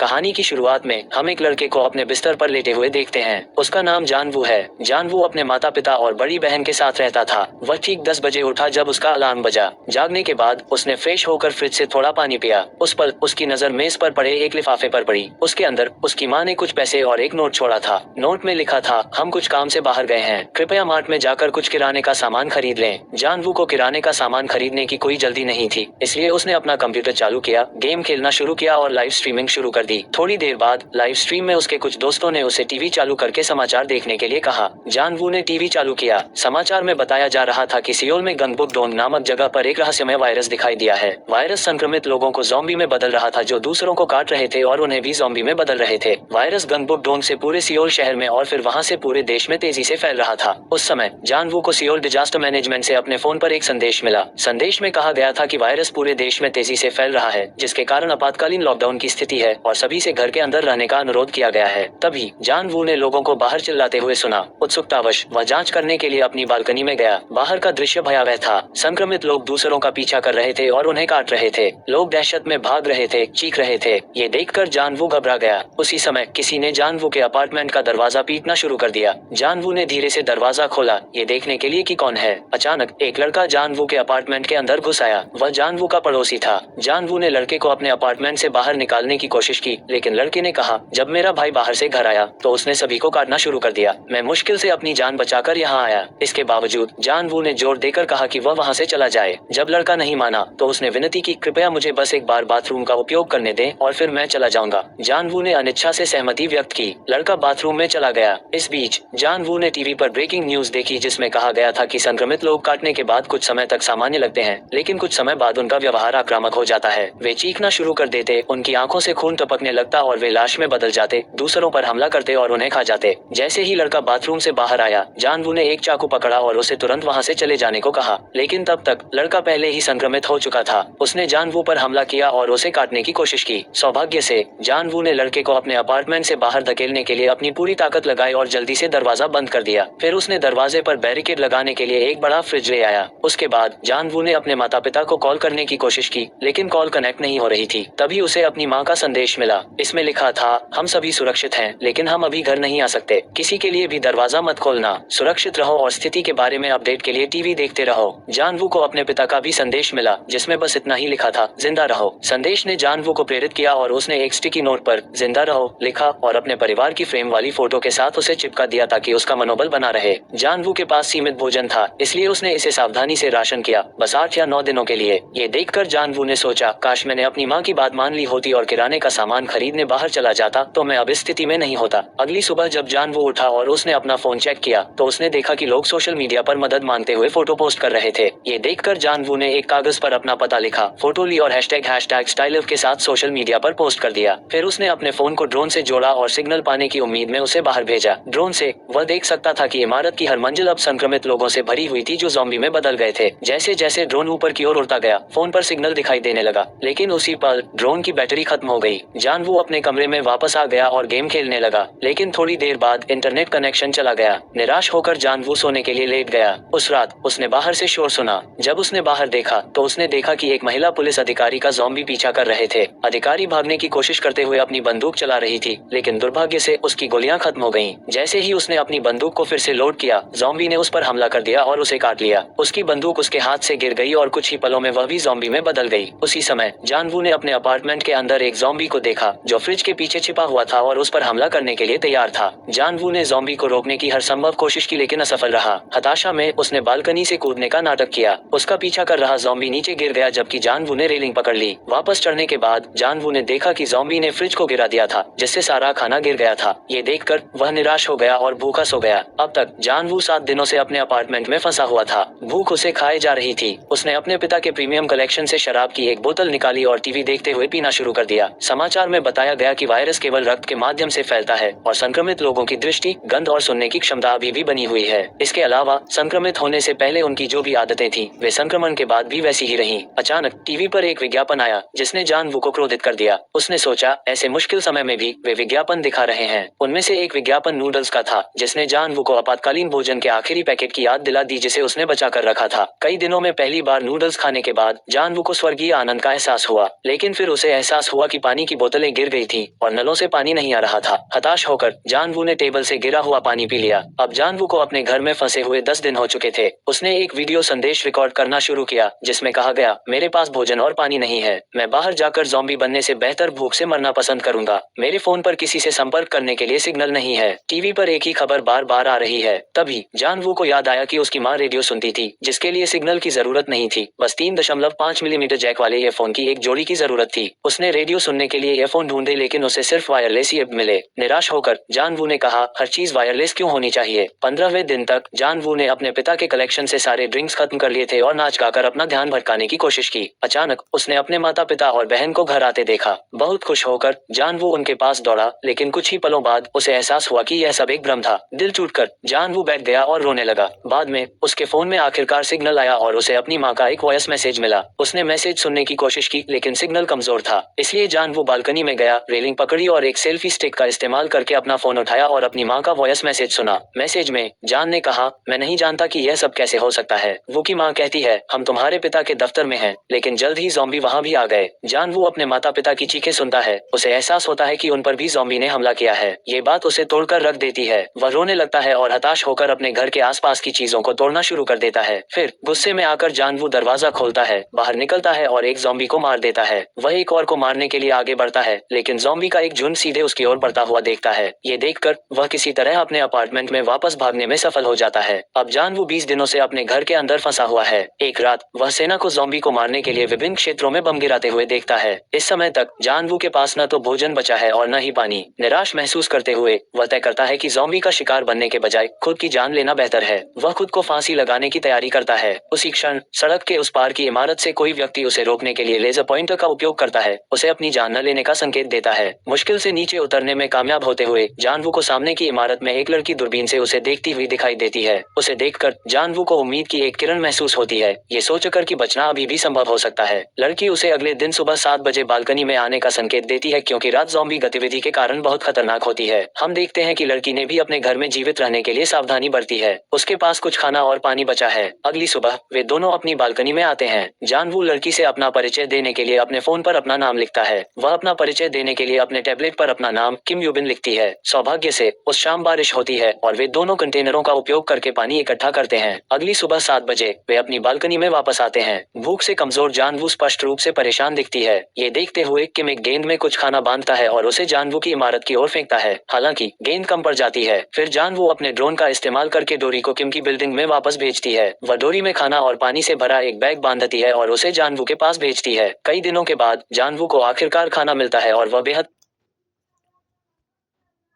कहानी की शुरुआत में हम एक लड़के को अपने बिस्तर पर लेटे हुए देखते हैं। उसका नाम जानवू है। जानवू अपने माता पिता और बड़ी बहन के साथ रहता था। वह ठीक 10 बजे उठा जब उसका अलार्म बजा। जागने के बाद उसने फ्रेश होकर फ्रिज से थोड़ा पानी पिया। उस पल उसकी नजर मेज पर पड़े एक लिफाफे पर पड़ी। उसके अंदर उसकी माँ ने कुछ पैसे और एक नोट छोड़ा था। नोट में लिखा था, हम कुछ काम से बाहर गए हैं, कृपया मार्ट में जाकर कुछ किराने का सामान खरीद लें। जानवू को किराने का सामान खरीदने की कोई जल्दी नहीं थी, इसलिए उसने अपना कंप्यूटर चालू किया, गेम खेलना शुरू किया और लाइव स्ट्रीमिंग शुरू कर दी। थोड़ी देर बाद लाइव स्ट्रीम में उसके कुछ दोस्तों ने उसे टीवी चालू करके समाचार देखने के लिए कहा। जानवू ने टीवी चालू किया। समाचार में बताया जा रहा था कि सियोल में गंगबुक डोंग नामक जगह पर एक रहस्यमय वायरस दिखाई दिया है। वायरस संक्रमित लोगों को ज़ॉम्बी में बदल रहा था, जो दूसरों को काट रहे थे और उन्हें भी ज़ॉम्बी में बदल रहे थे। वायरस गंगबुक डोंग से पूरे सियोल शहर में और फिर वहां से पूरे देश में तेजी से फैल रहा था। उस समय जानवू को सियोल डिजास्टर मैनेजमेंट से अपने फोन पर एक संदेश मिला। संदेश में कहा गया था कि वायरस पूरे देश में तेजी से फैल रहा है, जिसके कारण आपातकालीन लॉकडाउन की स्थिति है और सभी से घर के अंदर रहने का अनुरोध किया गया है। तभी जानवू ने लोगों को बाहर चिल्लाते हुए सुना। उत्सुकतावश वह जांच करने के लिए अपनी बालकनी में गया। बाहर का दृश्य भयावह था। संक्रमित लोग दूसरों का पीछा कर रहे थे और उन्हें काट रहे थे। लोग दहशत में भाग रहे थे, चीख रहे थे। ये देखकर जानवू घबरा गया। उसी समय किसी ने जानवू के अपार्टमेंट का दरवाजा पीटना शुरू कर दिया। जानवू ने धीरे से दरवाजा खोला, ये देखने के लिए कि कौन है। अचानक एक लड़का जानवू के अपार्टमेंट के अंदर घुस आया। वह जानवू का पड़ोसी था। जानवू ने लड़के को अपने अपार्टमेंट से बाहर निकालने की कोशिश की, लेकिन लड़के ने कहा, जब मेरा भाई बाहर से घर आया तो उसने सभी को काटना शुरू कर दिया। मैं मुश्किल से अपनी जान बचाकर यहाँ आया। इसके बावजूद जानवू ने जोर देकर कहा कि वह वहाँ से चला जाए। जब लड़का नहीं माना तो उसने विनती की, कृपया मुझे बस एक बार बाथरूम का उपयोग करने दें और फिर मैं चला जाऊंगा। जानवू ने अनिच्छा से सहमति व्यक्त की। लड़का बाथरूम में चला गया। इस बीच जानवू ने टीवी पर ब्रेकिंग न्यूज देखी, जिसमें कहा गया था कि संक्रमित लोग काटने के बाद कुछ समय तक सामान्य लगते हैं, लेकिन कुछ समय बाद उनका व्यवहार आक्रामक हो जाता है। वे चीखना शुरू कर देते, उनकी आंखों से खून टपकने लगता और वे लाश में बदल जाते, दूसरों पर हमला करते और उन्हें खा जाते। जैसे ही लड़का बाथरूम से बाहर आया, जानवू ने एक चाकू पकड़ा और उसे तुरंत वहां से चले जाने को कहा, लेकिन तब तक लड़का पहले ही संक्रमित हो चुका था। उसने जानवू पर हमला किया और उसे काटने की कोशिश की। सौभाग्य से जानवू ने लड़के को अपने अपार्टमेंट से बाहर धकेलने के लिए अपनी पूरी ताकत लगाई और जल्दी से दरवाजा बंद कर दिया। फिर उसने दरवाजे पर बैरिकेड लगाने के लिए एक बड़ा फ्रिज ले आया। उसके बाद जानवू ने अपने माता पिता को कॉल करने की कोशिश की, लेकिन कॉल कनेक्ट नहीं हो रही थी। तभी उसे अपनी माँ का संदेश मिला। इसमें लिखा था, हम सभी सुरक्षित हैं, लेकिन हम अभी घर नहीं आ सकते। किसी के लिए भी दरवाजा मत खोलना। सुरक्षित रहो और स्थिति के बारे में अपडेट के लिए टीवी देखते रहो। जानवू को अपने पिता का भी संदेश मिला, जिसमें बस इतना ही लिखा था, जिंदा रहो। संदेश ने जानवू को प्रेरित किया और उसने एक स्टिकी नोट पर जिंदा रहो लिखा और अपने परिवार की फ्रेम वाली फोटो के साथ उसे चिपका दिया ताकि उसका मनोबल बना रहे। जानवू के पास सीमित भोजन था, इसलिए उसने इसे सावधानी से राशन किया, बस 8 या 9 दिनों के लिए। ये देखकर जानवू ने सोचा, काश मैंने अपनी माँ की बात मान ली होती और किराने का सामान खरीदने बाहर चला जाता तो मैं अब इस स्थिति में नहीं होता। अगली सुबह जब जानवू उठा और उसने अपना फोन चेक किया तो उसने देखा कि लोग सोशल मीडिया पर मदद मांगते हुए फोटो पोस्ट कर रहे थे। ये देखकर जानवू ने एक कागज पर अपना पता लिखा, फोटो ली और हैशटैग स्टाइलर के साथ सोशल मीडिया पर पोस्ट कर दिया। फिर उसने अपने फोन को ड्रोन से जोड़ा और सिग्नल पाने की उम्मीद में उसे बाहर भेजा। ड्रोन से वह देख सकता था कि इमारत की हर मंजिल अब संक्रमित लोगों से भरी हुई थी, जो ज़ॉम्बी में बदल गए थे। जैसे जैसे ड्रोन ऊपर की ओर उड़ता गया, फोन पर सिग्नल दिखाई देने लगा, लेकिन उसी पल ड्रोन की बैटरी खत्म हो गई। जानवू अपने कमरे में वापस आ गया और गेम खेलने लगा, लेकिन थोड़ी देर बाद इंटरनेट कनेक्शन चला गया। निराश होकर जानवू सोने के लिए लेट गया। उस रात उसने बाहर से शोर सुना। जब उसने बाहर देखा तो उसने देखा कि एक महिला पुलिस अधिकारी का ज़ॉम्बी पीछा कर रहे थे। अधिकारी भागने की कोशिश करते हुए अपनी बंदूक चला रही थी, लेकिन दुर्भाग्य से उसकी गोलियां खत्म हो गईं। जैसे ही उसने अपनी बंदूक को फिर से लोड किया, ज़ॉम्बी ने उस पर हमला कर दिया और उसे काट लिया। उसकी बंदूक उसके हाथ से गिर गई और कुछ ही पलों में वह भी ज़ॉम्बी में बदल गई। उसी समय जानवू ने अपने अपार्टमेंट के अंदर एक ज़ॉम्बी को देखा, जो फ्रिज के पीछे छिपा हुआ था और उस पर हमला करने के लिए तैयार था। जानवू ने ज़ॉम्बी को रोकने की हर संभव कोशिश की, लेकिन असफल रहा। हताशा में उसने बालकनी से कूदने का नाटक किया। उसका पीछा कर रहा ज़ॉम्बी नीचे गिर गया, जबकि जानवू ने रेलिंग पकड़ ली। वापस चढ़ने के बाद जानवू ने देखा कि ज़ॉम्बी ने फ्रिज को गिरा दिया था, जिससे सारा खाना गिर गया था। ये देखकर वह निराश हो गया और भूखा सो गया। अब तक जानवू 7 दिनों से अपने अपार्टमेंट में फंसा हुआ था। भूख उसे खाए जा रही थी। उसने अपने पिता के प्रीमियम कलेक्शन से शराब की एक बोतल निकाली और टीवी देखते हुए पीना शुरू कर दिया। समाचार में बताया गया कि वायरस केवल रक्त के माध्यम से फैलता है और संक्रमित लोगों की दृष्टि, गंध और सुनने की क्षमता अभी भी बनी हुई है। इसके अलावा संक्रमित होने से पहले उनकी जो भी आदतें थी, वे संक्रमण के बाद भी वैसी ही रहीं। अचानक टीवी पर एक विज्ञापन आया, जिसने जानवू को क्रोधित कर दिया। उसने सोचा, ऐसे मुश्किल समय में भी वे विज्ञापन दिखा रहे हैं। उनमें से एक विज्ञापन नूडल्स का था, जिसने जानवू को आपातकालीन भोजन के आखिरी पैकेट की याद दिला दी, जिसे उसने बचा कर रखा था। कई दिनों में पहली बार नूडल्स खाने के बाद जानवू को स्वर्गीय आनंद का एहसास हुआ, लेकिन फिर उसे एहसास हुआ कि पानी की बोतलें गिर गई थी और नलों से पानी नहीं आ रहा था। हताश होकर जानवू ने टेबल से गिरा हुआ पानी पी लिया। अब जानवू को अपने घर में फंसे हुए 10 दिन हो चुके थे। उसने एक वीडियो संदेश रिकॉर्ड करना शुरू किया जिसमें कहा गया, मेरे पास भोजन और पानी नहीं है। मैं बाहर जाकर ज़ॉम्बी बनने से बेहतर भूख से मरना पसंद करूंगा। मेरे फोन पर किसी से संपर्क करने के लिए सिग्नल नहीं है। टीवी पर एक ही खबर बार बार आ रही है। तभी जानवू को याद आया कि उसकी माँ रेडियो सुनती थी जिसके लिए सिग्नल की जरूरत नहीं थी। बस 3.5 मिलीमीटर जैक वाले ईयरफोन की एक जोड़ी की जरूरत थी। उसने रेडियो सुनने के लिए ईयरफोन ढूंढे लेकिन उसे सिर्फ वायरलेस ईयर मिले। निराश होकर जानवू ने कहा, हर चीज वायरलेस क्यों होनी चाहिए। 15वें दिन तक जानवू ने अपने पिता के कलेक्शन से सारे ड्रिंक्स खत्म कर लिए थे और नाच गाकर अपना ध्यान भटकाने की कोशिश की। अचानक उसने अपने माता पिता और बहन को घर आते देखा। बहुत खुश होकर जानवू उनके पास दौड़ा लेकिन कुछ ही पलों बाद उसे एहसास हुआ कि यह सब एक भ्रम था। दिल टूटकर जानवू बैठ गया और रोने लगा। बाद में उसके फोन में आखिरकार सिग्नल आया और उसे अपनी माँ का एक वॉइस मैसेज मिला। उसने मैसेज सुनने की कोशिश की लेकिन सिग्नल कमजोर था। इसलिए जानवू बालकनी में गया, रेलिंग पकड़ी और एक सेल्फी स्टिक का इस्तेमाल करके अपना फोन उठाया और अपनी माँ का वॉइस मैसेज सुना। मैसेज में जान ने कहा, मैं नहीं जानता कि यह सब कैसे हो सकता है। वो की माँ कहती है, हम तुम्हारे पिता के दफ्तर में हैं, लेकिन जल्द ही ज़ॉम्बी वहाँ भी आ गए। जानवू अपने माता पिता की चीखें सुनता है। उसे एहसास होता है कि उन पर भी ज़ॉम्बी ने हमला किया है। ये बात उसे तोड़कर रख देती है। वह रोने लगता है और हताश होकर अपने घर के आसपास की चीजों को तोड़ना शुरू कर देता है। फिर गुस्से में आकर जानवू दरवाजा खोलता है, बाहर निकलता है और एक ज़ॉम्बी को मार देता है। वह एक और को मारने के लिए आगे बढ़ता है लेकिन ज़ॉम्बी का एक झुंड सीधे उसकी ओर बढ़ता हुआ देखता है। ये देखकर वह किसी तरह अपने अपार्टमेंट में वापस भागने में सफल हो जाता है। अब जानवू 20 दिनों से अपने घर के अंदर फंसा हुआ है। एक रात वह सेना को ज़ॉम्बी को मारने के लिए विभिन्न क्षेत्रों में बम गिराते हुए देखता है। इस समय तक जानवू के पास न तो भोजन बचा है और न ही पानी। निराश महसूस करते हुए वह तय करता है कि ज़ॉम्बी का शिकार बनने के बजाय खुद की जान लेना बेहतर है। वह खुद को फांसी लगाने की तैयारी करता है। उसी क्षण सड़क के उस पार की इमारत से कोई व्यक्ति उसे रोकने के लिए लेजर पॉइंटर का उपयोग करता है। उसे अपनी जान न लेने का संकेत देता है। मुश्किल से नीचे उतरने में कामयाब होते हुए जानवू को सामने की इमारत में एक लड़की दूरबीन से उसे देखती हुई दिखाई देती है। उसे देखकर जानवू को उम्मीद की एक किरण महसूस होती है, ये सोचकर कि बचना अभी भी संभव हो सकता है। लड़की उसे अगले दिन सुबह 7 बजे बालकनी में आने का संकेत देती है क्योंकि रात ज़ॉम्बी गतिविधि के कारण बहुत खतरनाक होती है। हम देखते हैं कि लड़की ने भी अपने घर में जीवित रहने के लिए सावधानी बरती है। उसके पास कुछ खाना और पानी बचा है। अगली सुबह वे दोनों अपनी बालकनी में आते हैं। जानवू लड़की से अपना परिचय देने के लिए अपने फोन पर अपना नाम लिखता है। वह अपना परिचय देने के लिए अपने टैबलेट पर अपना नाम किम यूबिन लिखती है। सौभाग्य से उस शाम बारिश होती है और वे दोनों कंटेनरों का उपयोग करके पानी इकट्ठा करते हैं। अगली सुबह 7 बजे वे अपनी बालकनी में वापस आते हैं। भूख से कमजोर जानवू स्पष्ट रूप से परेशान दिखती है। ये देखते हुए किम एक गेंद में कुछ खाना बांधता है और उसे जानवू की इमारत की ओर फेंकता है। हालांकि गेंद कम पड़ जाती है। फिर जानवू अपने ड्रोन का इस्तेमाल करके डोरी को किम की बिल्डिंग में वापस भेजती है। वह डोरी में खाना और पानी से भरा एक बैग बांधती है और उसे जानवू के पास भेजती है। कई दिनों के बाद जानवू को आखिरकार खाना मिलता है और वह बेहद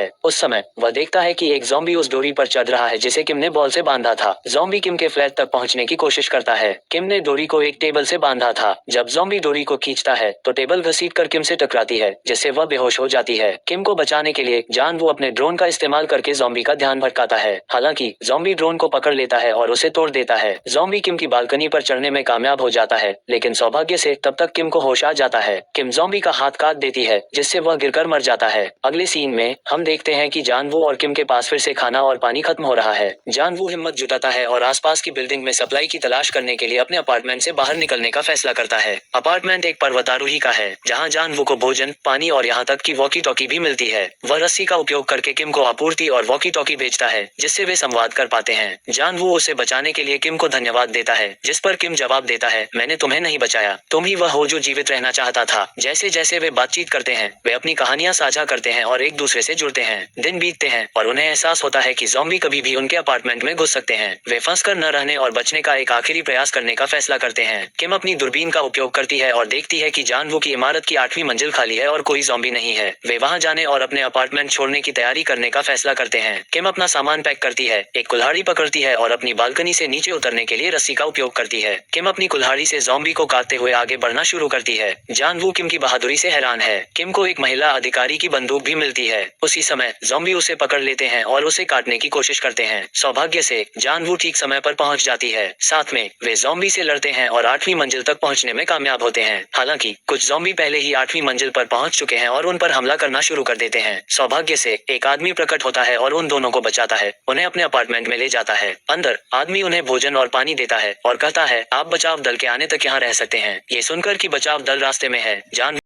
है। उस समय वह देखता है कि एक ज़ॉम्बी उस डोरी पर चढ़ रहा है जिसे किम ने बॉल से बांधा था। ज़ॉम्बी किम के फ्लैट तक पहुंचने की कोशिश करता है। किम ने डोरी को एक टेबल से बांधा था। जब ज़ॉम्बी डोरी को खींचता है तो टेबल घसीटकर किम से टकराती है जिससे वह बेहोश हो जाती है। किम को बचाने के लिए जानवू अपने ड्रोन का इस्तेमाल करके ज़ॉम्बी का ध्यान भटकाता है। हालांकि ज़ॉम्बी ड्रोन को पकड़ लेता है और उसे तोड़ देता है। ज़ॉम्बी किम की बालकनी पर चढ़ने में कामयाब हो जाता है लेकिन सौभाग्य से तब तक किम को होश आ जाता है। किम ज़ॉम्बी का हाथ काट देती है जिससे वह गिरकर मर जाता है। अगले सीन में हम देखते हैं कि जानवू और किम के पास फिर से खाना और पानी खत्म हो रहा है। जानवू हिम्मत जुटाता है और आसपास की बिल्डिंग में सप्लाई की तलाश करने के लिए अपने अपार्टमेंट से बाहर निकलने का फैसला करता है। अपार्टमेंट एक पर्वतारोही का है जहां जानवू को भोजन, पानी और यहाँ तक कि वॉकी टॉकी भी मिलती है। वह रस्सी का उपयोग करके किम को आपूर्ति और वॉकी टॉकी बेचता है जिससे वे संवाद कर पाते हैं। जानवू उसे बचाने के लिए किम को धन्यवाद देता है जिस पर किम जवाब देता है, मैंने तुम्हें नहीं बचाया, तुम ही वह हो जो जीवित रहना चाहता था। जैसे जैसे वे बातचीत करते हैं वे अपनी कहानियां साझा करते हैं और एक दूसरे से जुड़ते हैं। दिन बीतते हैं और उन्हें एहसास होता है कि ज़ॉम्बी कभी भी उनके अपार्टमेंट में घुस सकते हैं। वे फंसकर न रहने और बचने का एक आखिरी प्रयास करने का फैसला करते हैं। किम अपनी दूरबीन का उपयोग करती है और देखती है कि जानवू की इमारत की 8वीं मंजिल खाली है और कोई ज़ॉम्बी नहीं है। वे वहां जाने और अपने अपार्टमेंट छोड़ने की तैयारी करने का फैसला करते हैं। किम अपना सामान पैक करती है, एक कुल्हाड़ी पकड़ती है और अपनी बालकनी से नीचे उतरने के लिए रस्सी का उपयोग करती है। किम अपनी कुल्हाड़ी से ज़ॉम्बी को काटते हुए आगे बढ़ना शुरू करती है। जानवू किम की बहादुरी से हैरान है। किम को एक महिला अधिकारी की बंदूक भी मिलती है। उसी समय ज़ॉम्बी उसे पकड़ लेते हैं और उसे काटने की कोशिश करते हैं। सौभाग्य से जानवू ठीक समय पर पहुंच जाती है। साथ में वे ज़ॉम्बी से लड़ते हैं और 8वीं मंजिल तक पहुंचने में कामयाब होते हैं। हालांकि कुछ ज़ॉम्बी पहले ही 8वीं मंजिल पर पहुंच चुके हैं और उन पर हमला करना शुरू कर देते हैं। सौभाग्य से एक आदमी प्रकट होता है और उन दोनों को बचाता है, उन्हें अपने अपार्टमेंट में ले जाता है। अंदर आदमी उन्हें भोजन और पानी देता है और कहता है, आप बचाव दल के आने तक यहाँ रह सकते हैं। ये सुनकर कि बचाव दल रास्ते में है, जान